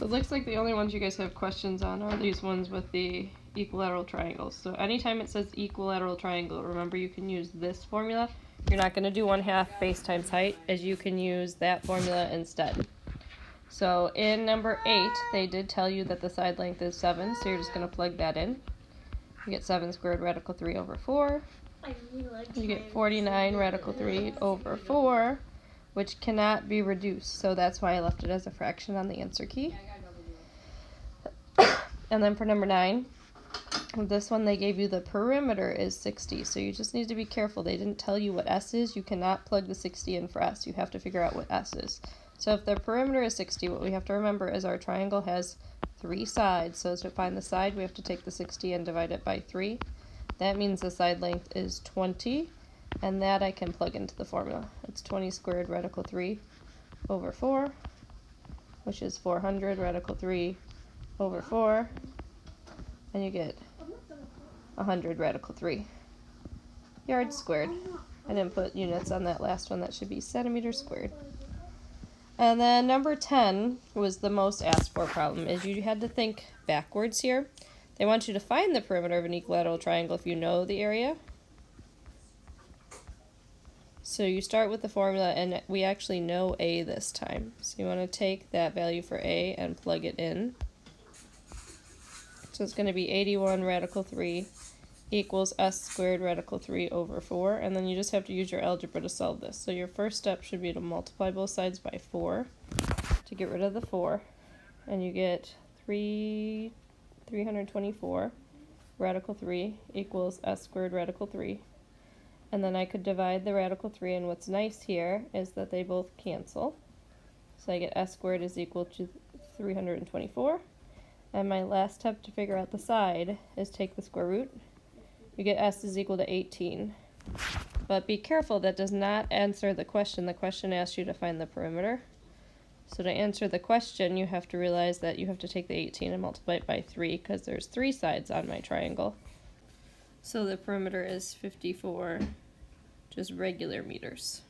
So it looks like the only ones you guys have questions on are these ones with the equilateral triangles. So anytime it says equilateral triangle, remember you can use this formula. You're not going to do 1/2 base times height, as you can use that formula instead. So in number 8, they did tell you that the side length is 7, so you're just going to plug that in. You get 7 squared radical 3 over 4. You get 49 radical 3 over 4, which cannot be reduced, so that's why I left it as a fraction on the answer key. And then for number 9, this one they gave you the perimeter is 60, so you just need to be careful. They didn't tell you what S is. You cannot plug the 60 in for S. You have to figure out what S is. So if the perimeter is 60, what we have to remember is our triangle has 3 sides. So to find the side, we have to take the 60 and divide it by 3. That means the side length is 20, and that I can plug into the formula. It's 20 squared radical 3 over 4, which is 400 radical 3 over 4, and you get 100 radical 3 yards squared. I didn't put units on that last one. That should be centimeters squared. And then number 10 was the most asked for problem, is you had to think backwards here. They want you to find the perimeter of an equilateral triangle if you know the area. So you start with the formula, and we actually know A this time. So you want to take that value for A and plug it in. So it's going to be 81 radical 3 equals S squared radical 3 over 4, and then you just have to use your algebra to solve this. So your first step should be to multiply both sides by 4 to get rid of the 4, and you get 324 radical 3 equals S squared radical 3. And then I could divide the radical 3, and what's nice here is that they both cancel. So I get S squared is equal to 324. And my last step to figure out the side is take the square root. You get S is equal to 18. But be careful, that does not answer the question. The question asks you to find the perimeter. So to answer the question, you have to realize that you have to take the 18 and multiply it by 3, because there's 3 sides on my triangle. So the perimeter is 54 just regular meters.